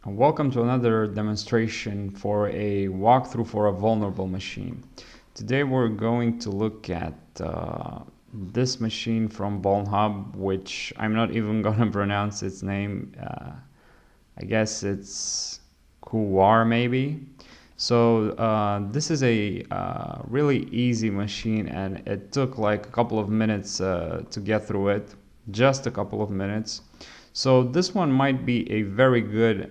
Welcome to another demonstration for a walkthrough for a vulnerable machine. Today we're going to look at this machine from Vulnhub, which I'm not even gonna pronounce its name. I guess it's Quaoar maybe. So this is a really easy machine, and it took like a couple of minutes to get through it, just a couple of minutes. So this one might be a very good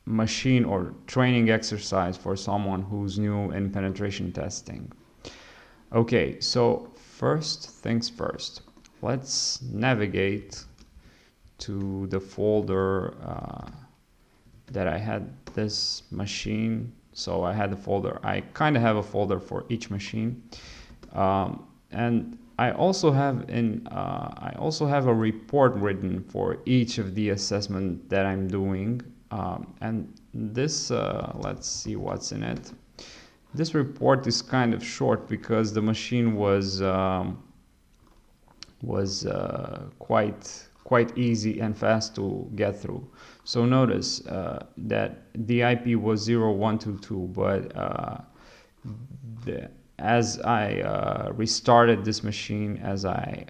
machine or training exercise for someone who's new in penetration testing. Okay, so first things first, let's navigate to the folder that I had this machine. So I had a folder. I kind of have a folder for each machine, and I also have a report written for each of the assessment that I'm doing, and this let's see what's in it. This report is kind of short because the machine was quite easy and fast to get through. So notice that the IP was 0122, but as I restarted this machine, as I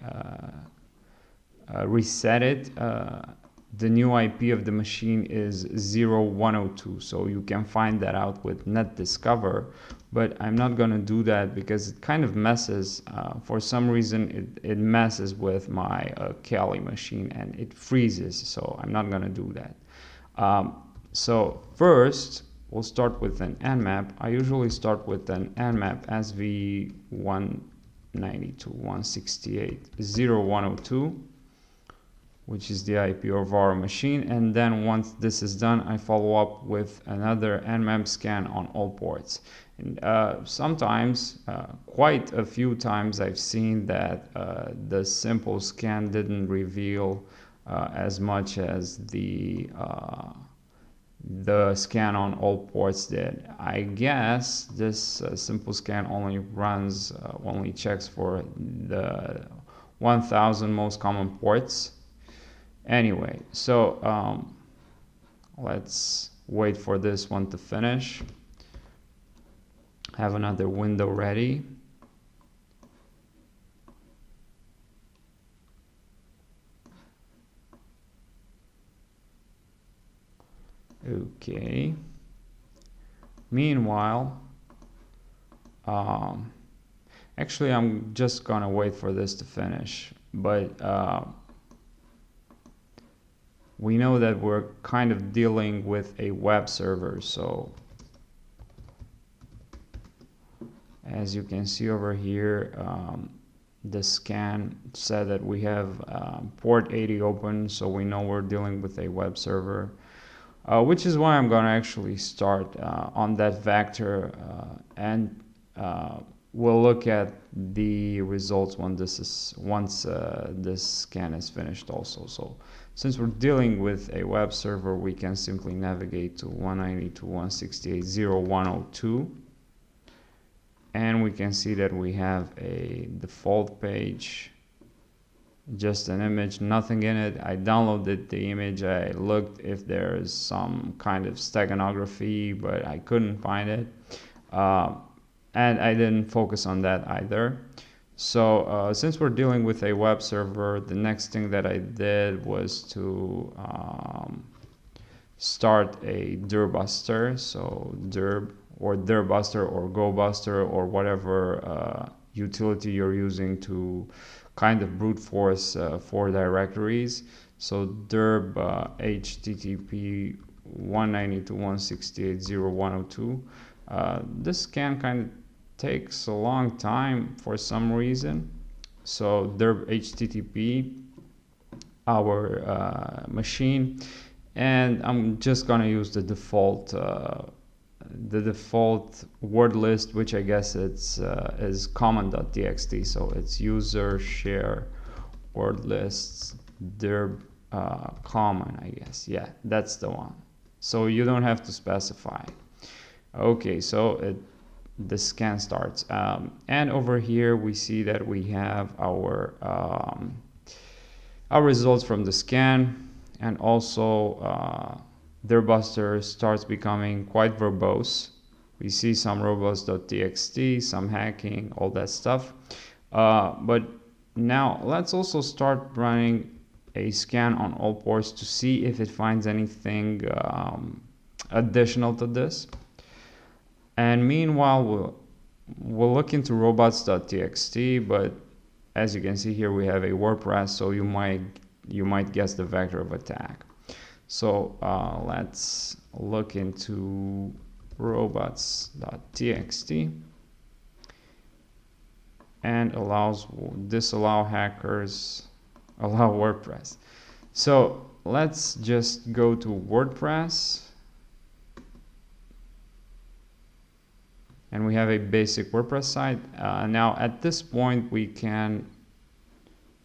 reset it, the new IP of the machine is 0102. So you can find that out with netdiscover, but I'm not going to do that because it kind of messes. For some reason, it messes with my Kali machine and it freezes. So I'm not going to do that. So first, we'll start with an nmap. I usually start with an nmap SV192.168.0.102, which is the IP of our machine. And then once this is done, I follow up with another nmap scan on all ports. And sometimes, quite a few times, I've seen that the simple scan didn't reveal as much as the scan on all ports did. I guess this simple scan only checks for the 1000 most common ports. Anyway, so let's wait for this one to finish. Have another window ready. Okay. Meanwhile, actually I'm just gonna wait for this to finish, but we know that we're kind of dealing with a web server. So as you can see over here, the scan said that we have port 80 open, so we know we're dealing with a web server. Which is why I'm going to actually start on that vector, and we'll look at the results once this scan is finished also. So since we're dealing with a web server, we can simply navigate to 192.168.0.102, and we can see that we have a default page, just an image, nothing in it. I downloaded the image. I looked if there's some kind of steganography, but I couldn't find it, and I didn't focus on that either. So since we're dealing with a web server, the next thing that I did was to start a dirbuster. So dirb or dirbuster or gobuster or whatever utility you're using to kind of brute force for directories. So dirb http 192.168.0.102. This scan kind of takes a long time for some reason. So dirb http our machine, and I'm just gonna use the default word list, which I guess it's is common.txt. So it's user share word lists dirb common, I guess. Yeah, that's the one. So you don't have to specify. Okay, so the scan starts, and over here we see that we have our results from the scan, and also their buster starts becoming quite verbose. We see some robust.txt, some hacking, all that stuff. But now let's also start running a scan on all ports to see if it finds anything additional to this. And meanwhile, we'll look into robots.txt, but as you can see here, we have a WordPress, so you might guess the vector of attack. So let's look into robots.txt and disallow hackers, allow WordPress. So let's just go to WordPress, and we have a basic WordPress site. Now at this point we can,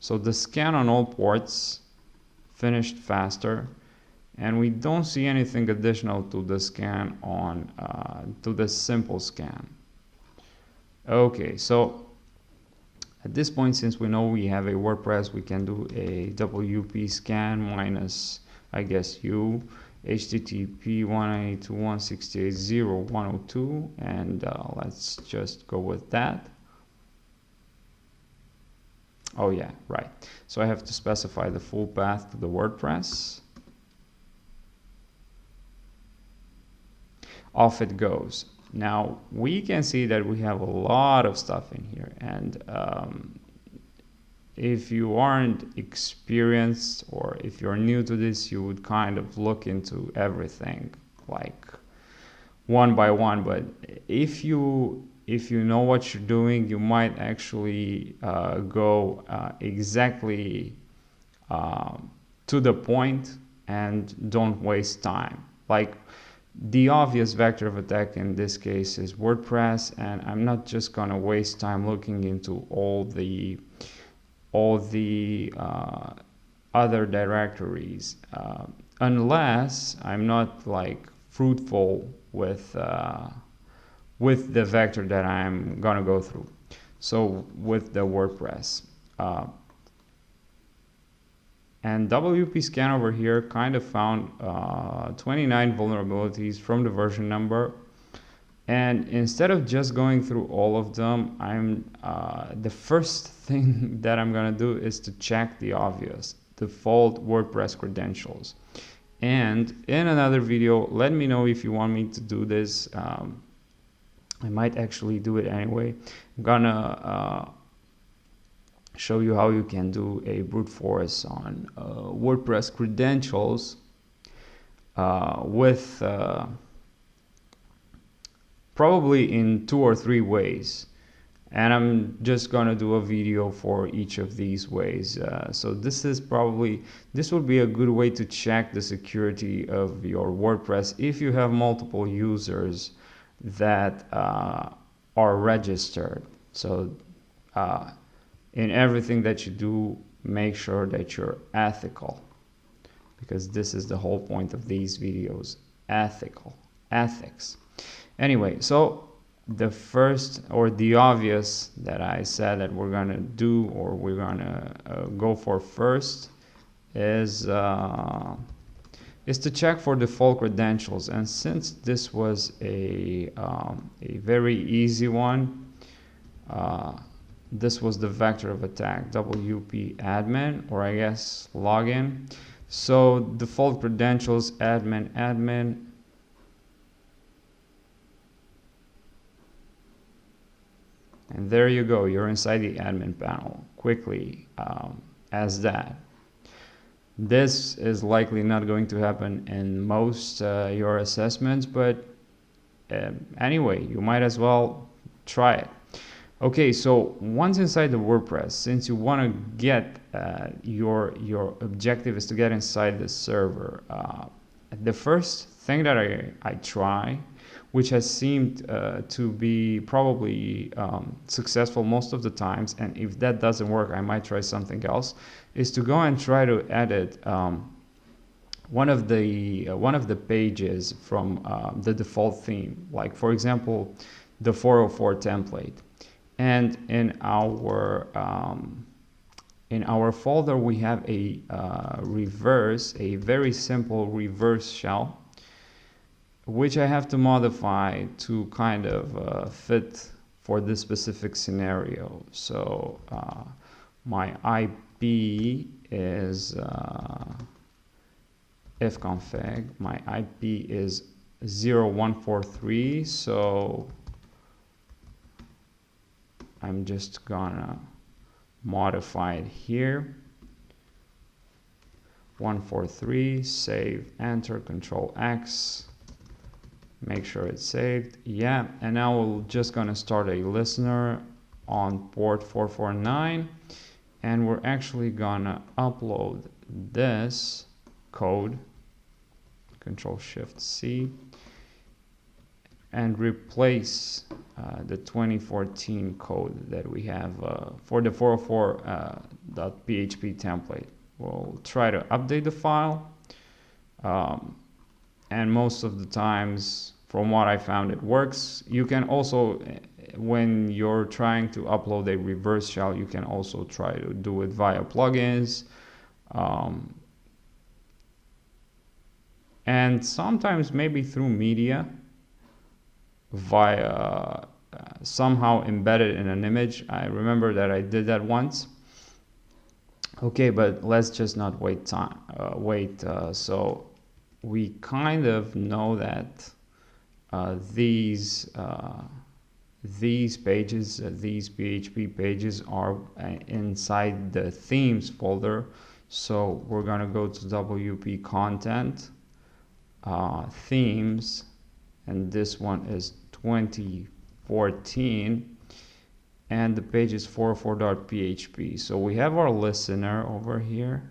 so the scan on all ports finished faster, and we don't see anything additional to the scan on, to the simple scan. Okay, so at this point, since we know we have a WordPress, we can do a WP scan minus, I guess, u, http 192.168.0.102, and let's just go with that. Oh yeah, right. So I have to specify the full path to the WordPress. Off it goes. Now we can see that we have a lot of stuff in here, and if you aren't experienced or if you're new to this, you would kind of look into everything like one by one. But if you know what you're doing, you might actually go exactly to the point and don't waste time. Like, the obvious vector of attack in this case is WordPress, and I'm not just gonna waste time looking into all the other directories unless I'm not like fruitful with the vector that I'm gonna go through. So with the WordPress. And WP Scan over here kind of found 29 vulnerabilities from the version number. And instead of just going through all of them, the first thing that I'm gonna do is to check the obvious, default WordPress credentials. And in another video, let me know if you want me to do this. I might actually do it anyway. I'm gonna show you how you can do a brute force on WordPress credentials with probably in 2 or 3 ways, and I'm just gonna do a video for each of these ways. So this would be a good way to check the security of your WordPress if you have multiple users that are registered. So in everything that you do, make sure that you're ethical, because this is the whole point of these videos, ethics. Anyway, so the first or the obvious that I said that we're gonna do, or we're gonna go for first, is to check for default credentials. And since this was a very easy one, this was the vector of attack, WP admin, or I guess login. So default credentials, admin, and there you go, you're inside the admin panel quickly as that. This is likely not going to happen in most your assessments, but anyway, you might as well try it. Okay, so once inside the WordPress, since you want to get your objective is to get inside the server, the first thing that I try, which has seemed to be probably successful most of the times, and if that doesn't work, I might try something else, is to go and try to edit one of the pages from the default theme, like for example the 404 template. And in our folder we have a very simple reverse shell which I have to modify to kind of fit for this specific scenario. So my IP is ifconfig, my IP is 0143, so I'm just gonna modify it here. 143, save, enter, Control X, make sure it's saved. Yeah, and now we're just gonna start a listener on port 449, and we're actually gonna upload this code, Control Shift C, and replace the 2014 code that we have for the 404.php template. We'll try to update the file, and most of the times, from what I found, it works. You can also, when you're trying to upload a reverse shell, you can also try to do it via plugins, and sometimes maybe through media, via somehow embedded in an image. I remember that I did that once. Okay, but let's just not wait time. So we kind of know that these pages, these PHP pages are inside the themes folder. So we're gonna go to WP content, themes, and this one is 2014. And the page is 404.php. So we have our listener over here,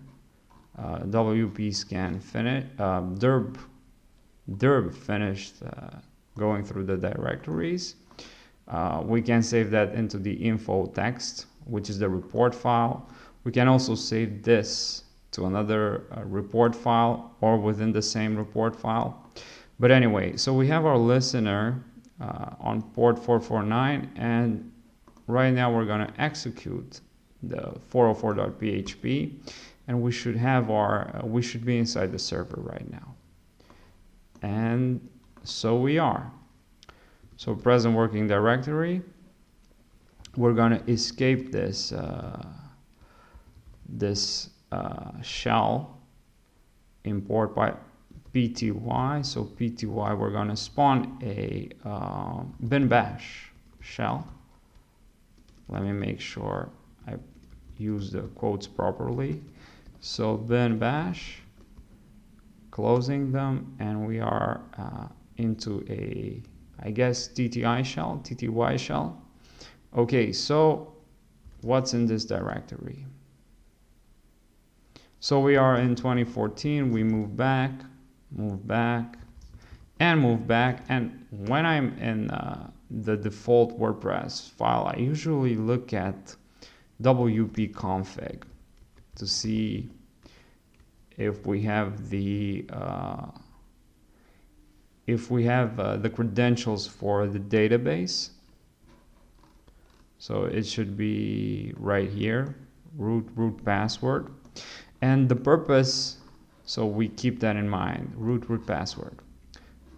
WP scan finish, derb finished going through the directories. We can save that into the info text, which is the report file. We can also save this to another report file or within the same report file. But anyway, so we have our listener on port 449, and right now we're going to execute the 404.php, and we should have our we should be inside the server right now, and so we are. So present working directory, we're going to escape this shell, import by pty. So pty, we're going to spawn a bin bash shell. Let me make sure I use the quotes properly. So bin bash, closing them, and we are into a, I guess, TTY shell. Okay, so what's in this directory? So we are in 2014, we move back, and when I'm in the default WordPress file, I usually look at WP config to see if we have the credentials for the database. So it should be right here, root password, and the purpose. So we keep that in mind, root password.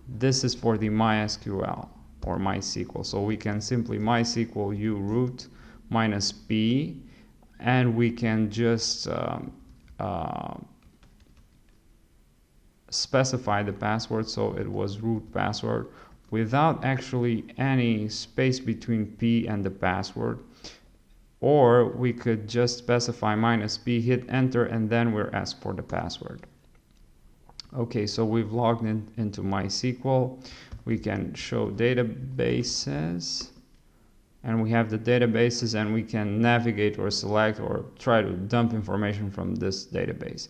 This is for the MySQL or MySQL. So we can simply MySQL u root -p, and we can just specify the password. So it was root password without actually any space between p and the password. Or we could just specify -p, hit enter, and then we're asked for the password. Okay, so we've logged into MySQL. We can show databases, and we have the databases, and we can navigate or select or try to dump information from this database.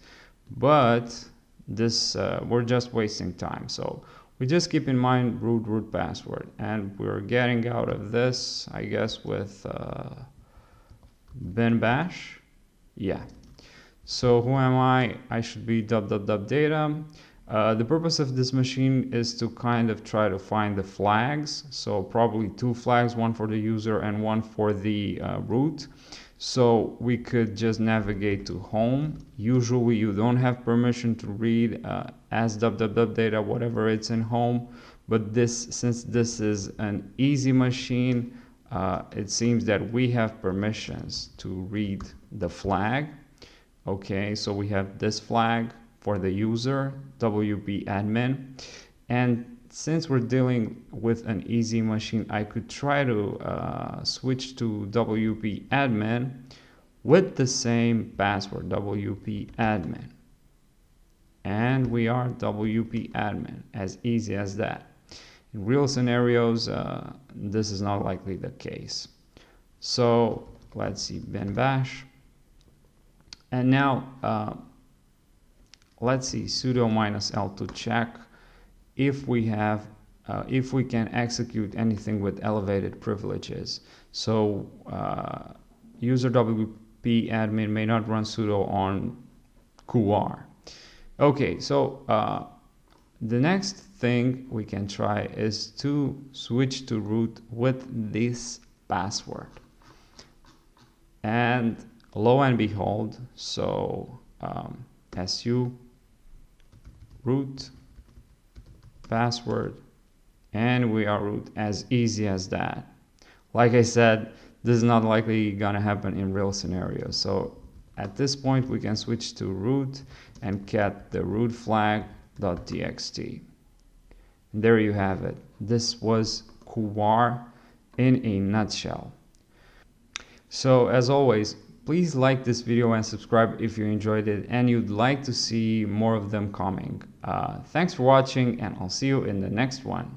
But this we're just wasting time. So we just keep in mind root password, and we're getting out of this, I guess, with bin bash. Yeah. So who am I? I should be data. The purpose of this machine is to kind of try to find the flags. So probably two flags, one for the user and one for the root. So we could just navigate to home. Usually you don't have permission to read as www data, whatever it's in home. But since this is an easy machine, it seems that we have permissions to read the flag. Okay, so we have this flag for the user, WP admin. And since we're dealing with an easy machine, I could try to switch to WP admin with the same password, WP admin. And we are WP admin, as easy as that. In real scenarios, this is not likely the case. So let's see, bin bash. And now let's see, sudo -l to check if we have if we can execute anything with elevated privileges. So user WP admin may not run sudo on Quaoar. Okay, so the next thing we can try is to switch to root with this password. And lo and behold, so su root password, and we are root, as easy as that. Like I said, this is not likely gonna happen in real scenarios. So at this point we can switch to root and get the root flag.txt. And there you have it. This was Quaoar in a nutshell. So as always, please like this video and subscribe if you enjoyed it and you'd like to see more of them coming. Thanks for watching, and I'll see you in the next one.